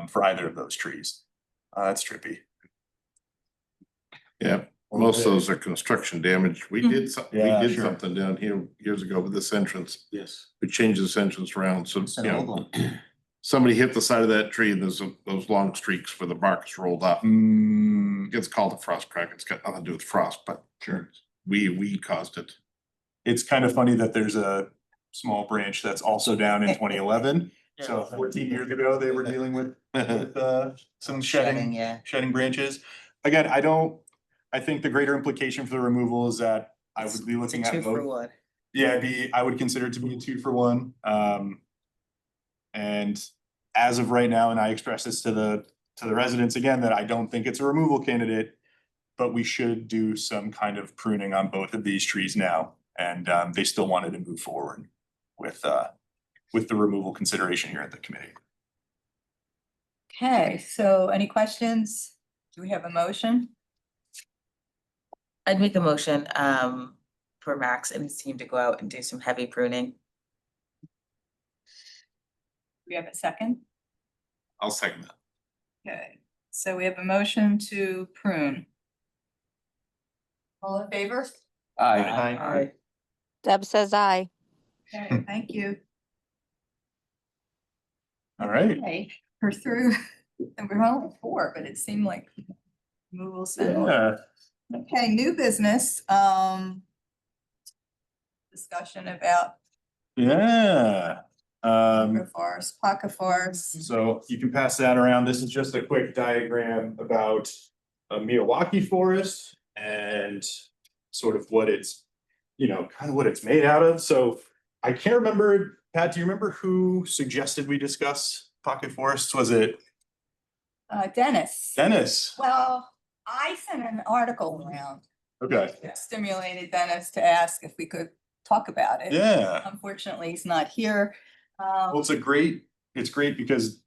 for either of those trees. That's trippy. Yeah, most of those are construction damage. We did Yeah, we did sure. something down here years ago with this entrance. Yes. We changed this entrance around, so, It's an you old know, one. somebody hit the side of that tree and there's those long streaks where the bark is rolled up. It's called a frost crack. It's got nothing to do with frost, but Sure. we caused it. It's kind of funny that there's a small branch that's also down in 2011. So 14 years ago, they were dealing with some shedding Yeah. branches. Again, I think the greater implication for the removal is that I would be looking at both. Yeah, I would consider it to be a 2-for-1. And as of right now, and I express this to the residents again, that I don't think it's a removal candidate, but we should do some kind of pruning on both of these trees now. And they still wanted to move forward with the removal consideration here at the committee. Okay, so any questions? Do we have a motion? I'd make a motion for Max and his team to go out and do some heavy pruning. We have a second? I'll second that. Okay, so we have a motion to prune. All in favor? Aye. Deb says aye. Okay, thank you. All right. Okay, we're through, and we're only 4, but it seemed like removals. Yeah. Okay, new business, discussion about Yeah. Pocket Forest. So you can pass that around. This is just a quick diagram about a Miyawaki forest and sort of what it's, you know, kind of what it's made out of. So I can't remember, Pat, do you remember who suggested we discuss pocket forests? Was it Dennis. Dennis? Well, I sent an article around. Okay. That stimulated Dennis to ask if we could talk about it. Yeah. Unfortunately, he's not here. Well, it's great because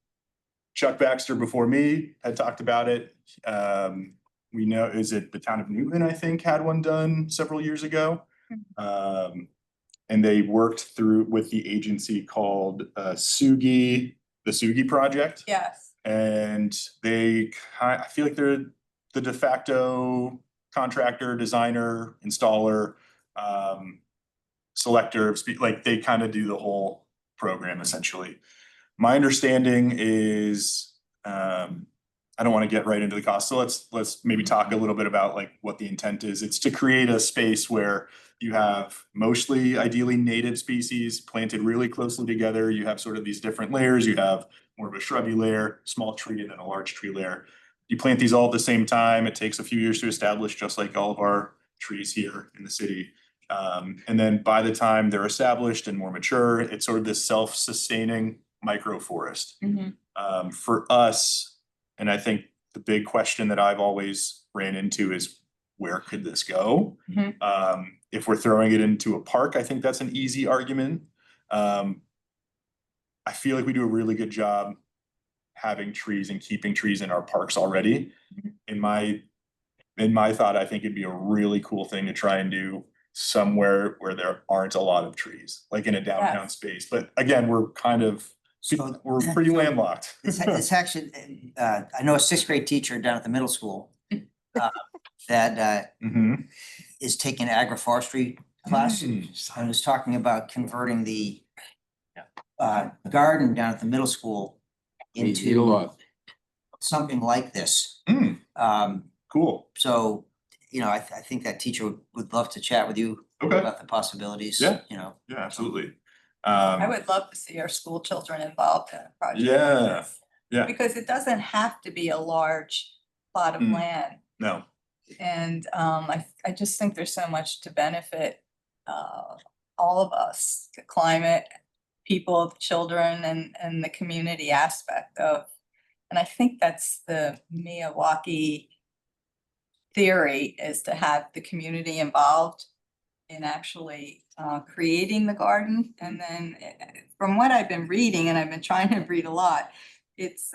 Chuck Baxter before me had talked about it. We know, is it the town of Newton, I think, had one done several years ago. And they worked through with the agency called Sugi, the Sugi Project. Yes. And I feel like they're the de facto contractor, designer, installer, selector of like they kind of do the whole program essentially. My understanding is, I don't want to get right into the cost, so let's maybe talk a little bit about like what the intent is. It's to create a space where you have mostly ideally native species planted really closely together. You have sort of these different layers. You have more of a shrubby layer, small tree, and then a large tree layer. You plant these all at the same time. It takes a few years to establish, just like all of our trees here in the city. And then by the time they're established and more mature, it's sort of this self-sustaining microforest. For us, and I think the big question that I've always ran into is, where could this go? If we're throwing it into a park, I think that's an easy argument. I feel like we do a really good job having trees and keeping trees in our parks already. In my thought, I think it'd be a really cool thing to try and do somewhere where there aren't a lot of trees, like in a downtown Yes. space. But again, we're pretty landlocked. It's actually, I know a sixth grade teacher down at the middle school that is taking agroforestry class and was talking about converting the garden down at the middle school into something like this. Cool. So, I think that teacher would love to chat with you about the possibilities, Yeah. Yeah, Absolutely. I would love to see our school children involved in a project. like Yeah, this. yeah. Because it doesn't have to be a large plot of land. No. And I just think there's so much to benefit all of us, the climate, people, children, and the community aspect of. And I think that's the Miyawaki theory, is to have the community involved in actually creating the garden. And then from what I've been reading, and I've been trying to read a lot, it's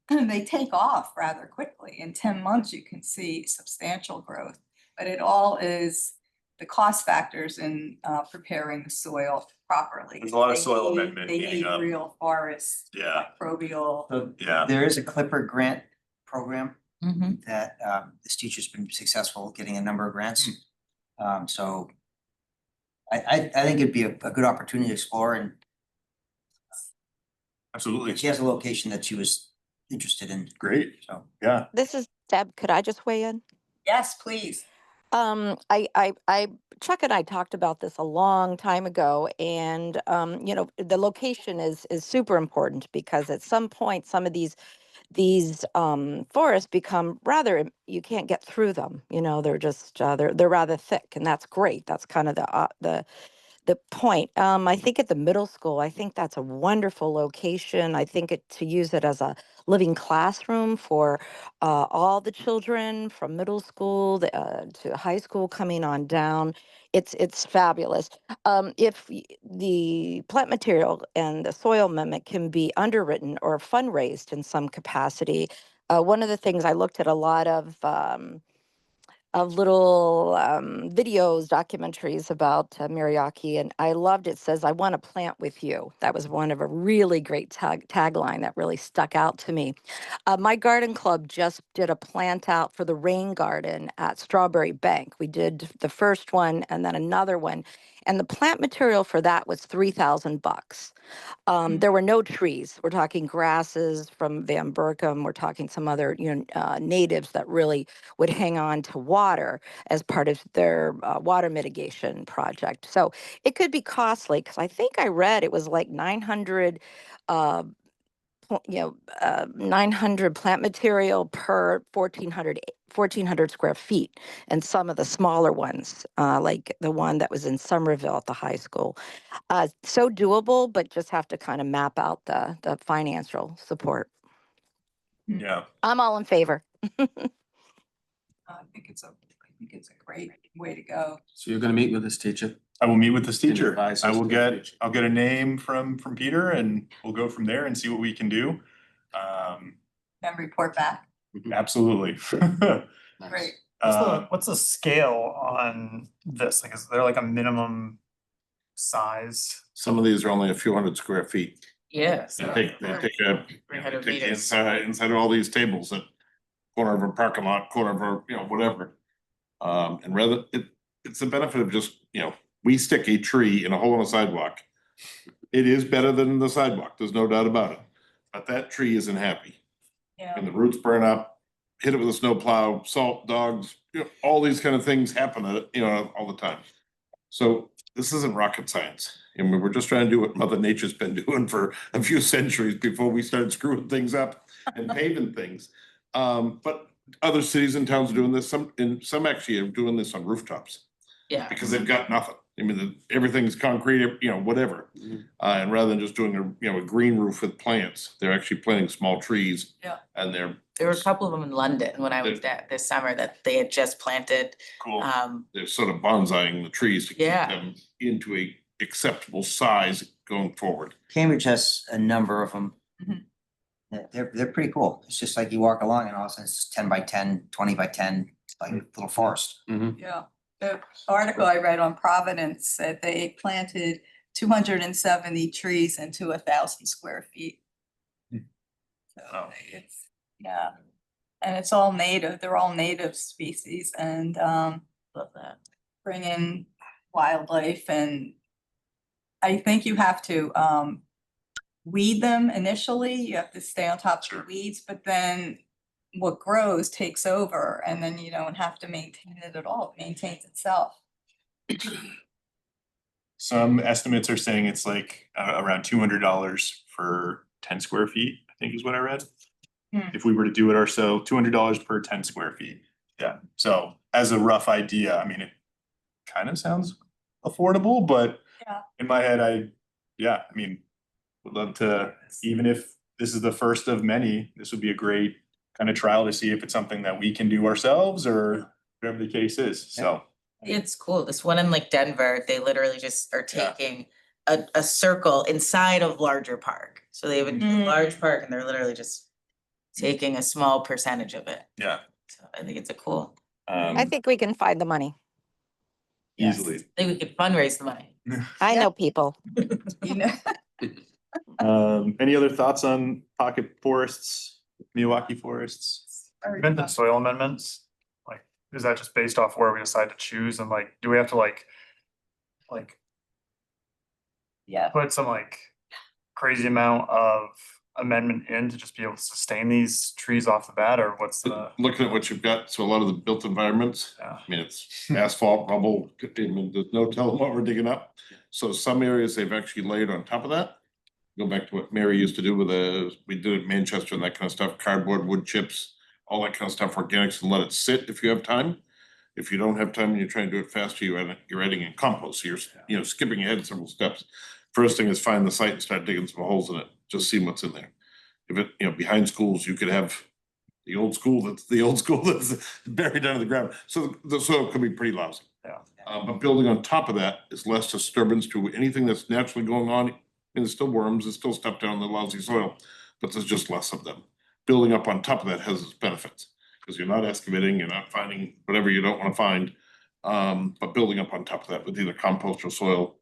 they take off rather quickly. In 10 months, you can see substantial growth, but it all is the cost factors in preparing the soil properly. There's a lot of They soil need- amendment They being need real forest, microbial. So Yeah. there is a Clipper grant program Mhm. that this teacher's been successful getting a number of grants. So I think it'd be a good opportunity to explore, and Absolutely. she has a location that she was interested in. Great. So Yeah. This is Deb. Could I just weigh in? Yes, please. Chuck and I talked about this a long time ago, and the location is super important because at some point some of these forests become rather, you can't get through them. They're just they're rather thick, and that's great. That's kind of the point. I think at the middle school, I think that's a wonderful location. I think to use it as a living classroom for all the children from middle school to high school coming on down. It's fabulous. If the plant material and the soil amendment can be underwritten or fundraised in some capacity, one of the things I looked at a lot of little videos, documentaries about Miyawaki, and I loved it. Says, "I want to plant with you." That was one of a really great tagline that really stuck out to me. My garden club just did a plant out for the rain garden at Strawberry Bank. We did the first one and then another one, and the plant material for that was $3,000. There were no trees. We're talking grasses from Van Berkom. We're talking some other, natives that really would hang on to water as part of their water mitigation project. So it could be costly, because I think I read it was like 900 uh, 900 plant material per 1,400 square feet. And some of the smaller ones, like the one that was in Somerville at the high school. So doable, but just have to kind of map out the financial support. Yeah. I'm all in favor. I think it's a think it's a great way to go. So you're gonna meet with this teacher? I will meet with this And teacher. advise I us will to the get, future. I'll get a name from Peter and we'll go from there and see what we can do. Then report back. Absolutely. Nice. Great. What's the scale on this? Like, is there like a minimum size? Some of these are only a few hundred square feet. Yes. They take the 300 they take the meters. inside of all these tables at corner of a parking lot, corner of a, whatever. And rather, it's the benefit of just, we stick a tree in a hole in a sidewalk. It is better than the sidewalk, there's no doubt about it. But that tree isn't happy. Yeah. And the roots burn up, hit it with a snow plow, salt dogs, all these kind of things happen, all the time. So this isn't rocket science. I mean, we're just trying to do what Mother Nature's been doing for a few centuries before we started screwing things up and paving things. But other cities and towns are doing this, some actually are doing this on rooftops Yeah. because they've got nothing. I mean, everything's concrete, whatever. And rather than just doing a green roof with plants, they're actually planting small trees. Yeah. And they're There were a couple of them in London when I was there this summer that they had just planted. Cool. They're sort of bonsaiing the trees to keep Yeah. them into a acceptable size going forward. Cambridge has a number of them. Mhm. They're pretty cool. It's just like you walk along and all of a sudden it's 10 by 10, 20 by 10, it's like a little forest. Yeah, the article I read on Providence said they planted 270 trees into 1,000 square feet. So Oh. it's, yeah, and it's all native, they're all native species and Love that. bring in wildlife and I think you have to weed them initially, you have to stay on top of the weeds, but then what grows takes over and then you don't have to maintain it at all, it maintains itself. Some estimates are saying it's like around $200 for 10 square feet, I think is what I read. Hmm. If we were to do it ourselves, $200 per 10 square feet. Yeah, so as a rough idea, I mean, it kind of sounds affordable, but Yeah. in my head, I mean, would love to, even if this is the first of many, this would be a great kind of trial to see if it's something that we can do ourselves or whatever the case is, so. It's cool. This one in like Denver, they literally just are Yeah. taking a circle inside of larger park. So they have a large park and they're literally just taking a small percentage of it. Yeah. So I think it's a cool. I think we can find the money. Easily. I think we could fundraise the money. I Yeah. know people. You know, Any other thoughts on pocket forests, Milwaukee forests? Amendment soil amendments, like, is that just based off where we decide to choose and like, do we have to like yeah, put some like crazy amount of amendment in to just be able to sustain these trees off the bat, or what's the? Looking at what you've got, so a lot of the built environments, Yeah. I mean, it's asphalt, rubble, I mean, there's no telling what we're digging up. So some areas they've actually layered on top of that. Go back to what Mary used to do with we did it in Manchester and that kind of stuff, cardboard, wood chips, all that kind of stuff, organics, and let it sit if you have time. If you don't have time and you're trying to do it faster, you're adding in compost, so you're skipping ahead several steps. First thing is find the site and start digging some holes in it, just see what's in there. If it, behind schools, you could have the old school that's buried under the ground, so the soil could be pretty lousy. Yeah. But building on top of that is less disturbance to anything that's naturally going on. And there's still worms, there's still stuff down in the lousy soil, but there's just less of them. Building up on top of that has its benefits, because you're not excavating, you're not finding whatever you don't wanna find. But building up on top of that with either compost or soil,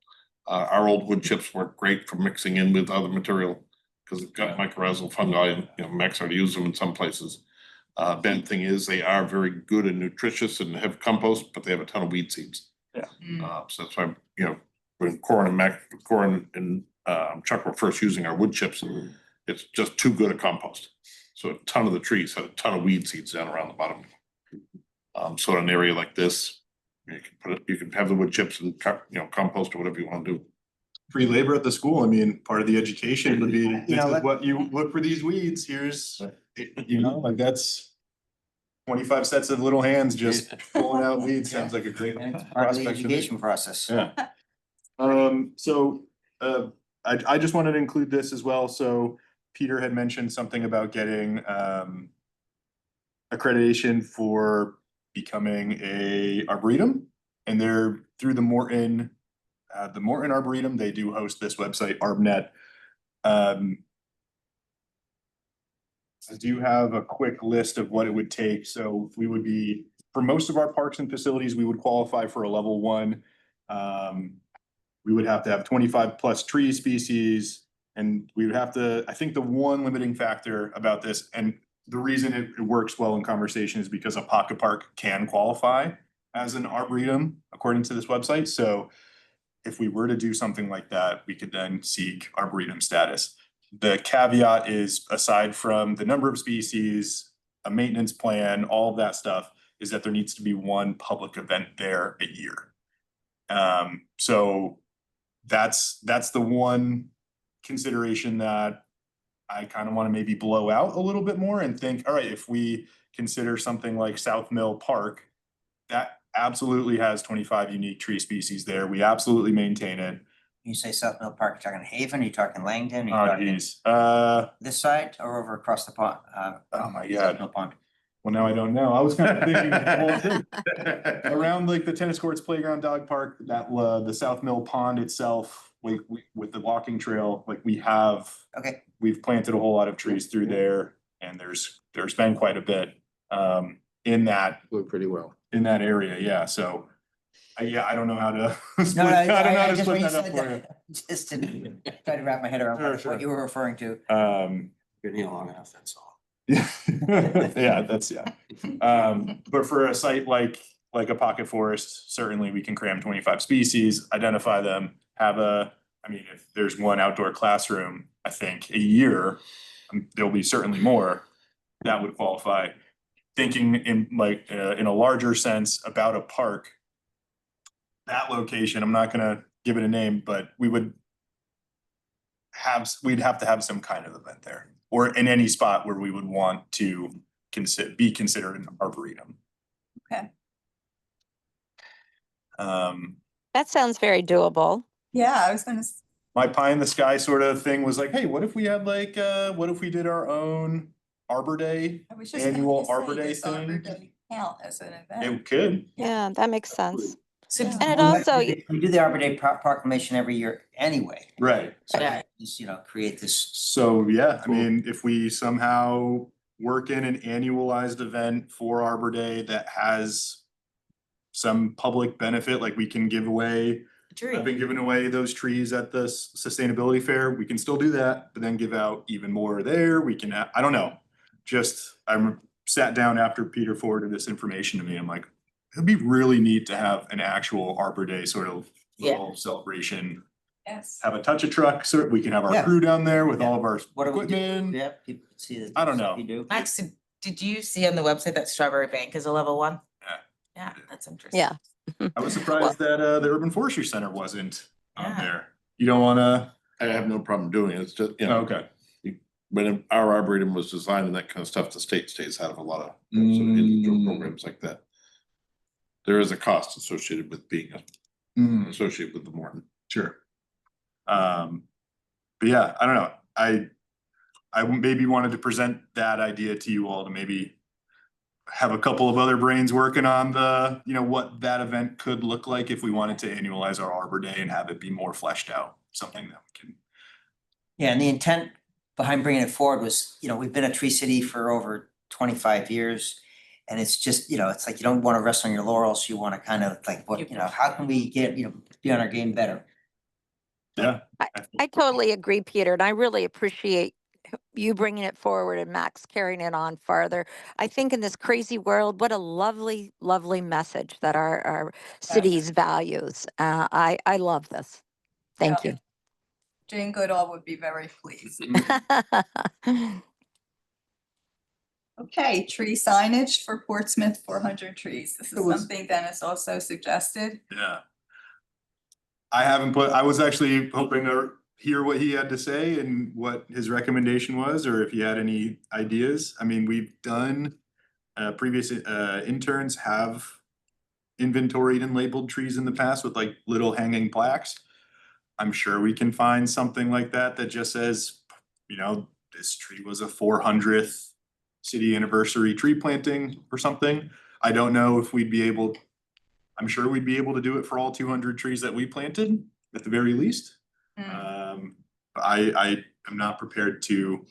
our old wood chips work great for mixing in with other material, because they've got mycorrhizal fungi and, Max already used them in some places. Bad thing is, they are very good and nutritious and have compost, but they have a ton of weed seeds. So that's why, when Corin and Chuck were first using our wood chips, it's just too good a compost. So a ton of the trees had a ton of weed seeds down around the bottom. So in an area like this, you can have the wood chips and compost or whatever you want to do. Free labor at the school, I mean, part of the education would be, this know, is what you look for these weeds, here's, like that's 25 sets of little hands just pulling out weeds, sounds like a great And it's part of the prospect for the- education process. Yeah. I just wanted to include this as well, so Peter had mentioned something about getting accreditation for becoming a arboretum. And they're through the Morton Arboretum, they do host this website, ArbNet. I do have a quick list of what it would take. So we would be, for most of our parks and facilities, we would qualify for a level 1. We would have to have 25 plus tree species. And we would have to, I think the one limiting factor about this, and the reason it works well in conversation, is because a pocket park can qualify as an arboretum according to this website. So if we were to do something like that, we could then seek arboretum status. The caveat is, aside from the number of species, a maintenance plan, all of that stuff, is that there needs to be one public event there a year. So that's the one consideration that I kind of want to maybe blow out a little bit more and think, all right, if we consider something like South Mill Park, that absolutely has 25 unique tree species there. We absolutely maintain it. You say South Mill Park, you're talking Haven, you're talking Langdon, you're Oh, talking geez. this side or over across the pond? Oh my South God. Mill Pond. Well, now I don't know. I was kind of thinking the whole thing. Around like the tennis courts, playground, dog park, that the South Mill Pond itself, like with the walking trail, like Okay, we've planted a whole lot of trees through there, and there's been quite a bit in that Doing pretty well. in that area. Yeah. So I don't know how to split, no, I don't know how to just when split you that up said for you. that, just to try to wrap my head around Sure, what sure. you were referring to. You're here long enough, that's all. Yeah. But for a site like a pocket forest, certainly we can cram 25 species, identify them, if there's one outdoor classroom, I think a year, there'll be certainly more that would qualify. Thinking in in a larger sense about a park, that location, I'm not gonna give it a name, but we'd have to have some kind of event there, or in any spot where we would want to be considered an arboretum. Okay. That sounds very doable. Yeah, I was gonna, My pie in the sky sort of thing was like, hey, what if we had what if we did our own Arbor Day? I was just Annual gonna say, Arbor Day does Arbor thing? Day count as an event? It could. Yeah, that makes sense. So Yeah. And it also, We do the Arbor Day proclamation every year anyway. Right. So Yeah. just, create this. So, yeah, I mean, if we somehow work in an annualized event for Arbor Day that has some public benefit, like we can give away, I've been giving away those trees at the sustainability fair, we can still do that, but then give out even more there, we can, I don't know. I sat down after Peter forwarded this information to me, I'm like, it'd be really neat to have an actual Arbor Day sort of little celebration. Yes. Have a touch-a-truck, so we can have our Yeah. crew down there with all of our What do we do? equipment. Yeah, people can see that. I don't stuff know. You do. Max, did you see on the website that Strawberry Bank is a level 1? Yeah. Yeah, that's interesting. yeah. I was surprised that the Urban Forestry Center wasn't on Yeah. there. You don't wanna, I have no problem doing it, it's just, okay. when our arboretum was designed and that kind of stuff, the state stays out of a lot of sort of individual programs like that. There is a cost associated with being associated with the Morton. Sure. But yeah, I don't know. I maybe wanted to present that idea to you all to maybe have a couple of other brains working on the, what that event could look like if we wanted to annualize our Arbor Day and have it be more fleshed out, something that we can. Yeah, and the intent behind bringing it forward was, we've been a tree city for over 25 years. And it's just, it's like you don't want to rest on your laurels. You want to kind of like, how can we get, be on our game better? Yeah. I totally agree, Peter, and I really appreciate you bringing it forward and Max carrying it on farther. I think in this crazy world, what a lovely, lovely message that our city's values. I love this. Thank Yeah. you. Jane Goodall would be very pleased. Okay, tree signage for Portsmouth, 400 trees. This is something Dennis also suggested. Yeah. I was actually hoping to hear what he had to say and what his recommendation was, or if he had any ideas. I mean, we've done, previous interns have inventoried and labeled trees in the past with like little hanging plaques. I'm sure we can find something like that that just says, this tree was a 400th city anniversary tree planting or something. I don't know if we'd be able, I'm sure we'd be able to do it for all 200 trees that we planted at the very least. But I am not prepared to,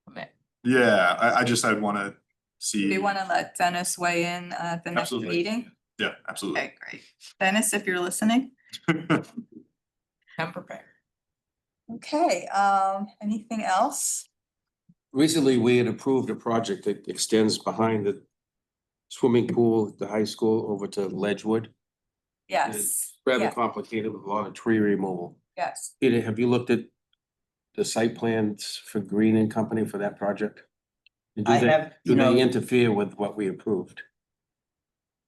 Commit. yeah, I'd wanna Do see. you want to let Dennis weigh in at the next Absolutely. meeting? Yeah, absolutely. Okay, great. Dennis, if you're listening. I'm prepared. Okay, anything else? Recently, we had approved a project that extends behind the swimming pool at the high school over to Ledgewood. Yes, Rather yeah, complicated with a lot of tree removal. yes. Peter, have you looked at the site plans for Green and Company for that project? And do I they- have, Do you know, they interfere with what we approved?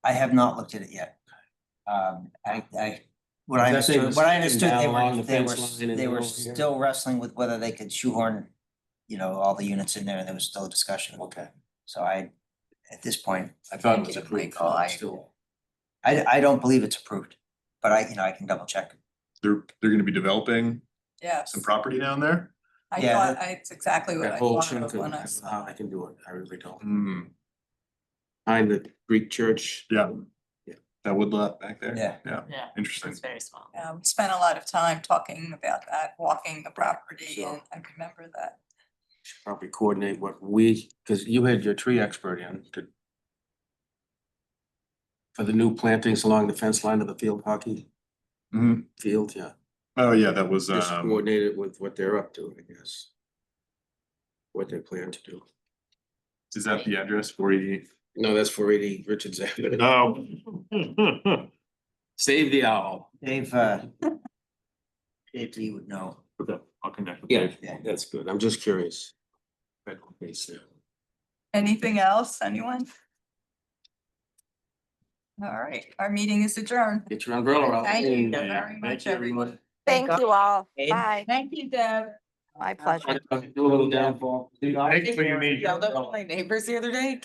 I have not looked at it yet. What I That thing understood, was what I sticking understood, down they along were, the they were, fence line and they were over here. still wrestling with whether they could shoehorn, you know, all the units in there, and there was still a discussion. Okay, So at this point, I thought it Thank was you, approved. Michael. I- Still. I don't believe it's approved, but I can double check. They're gonna be developing Yes, some property down there. I Yeah, thought, it's exactly what That I whole thought chunk of of, when I I don't know saw how it. I can do it, I really don't. Hmm, Behind the Greek church. yeah. Yeah. That woodlot back there. Yeah. Yeah, Yeah, interesting. it's very small. We spent a lot of time talking about that, walking the property, So- and I remember that. Should probably coordinate what we, because you had your tree expert in to. For the new plantings along the fence line of the field hockey Mhm. field, yeah. Oh, yeah, that was, Just coordinate it with what they're up to, I guess. What they plan to do. is that the address for you? No, that's 480 Richards Avenue. No. Save the owl. Dave Lee would know. Okay, I'll connect with Yeah, Dave. Yeah. that's good. I'm just curious. Anything else, anyone? All right, our meeting is adjourned. Get your umbrella out. Thank you Hey, very much, everyone. Thank you all. Hey. Bye. Thank you, Deb. My pleasure. Do a little downfall. Thanks for your meeting. Yelled at my neighbors the other day.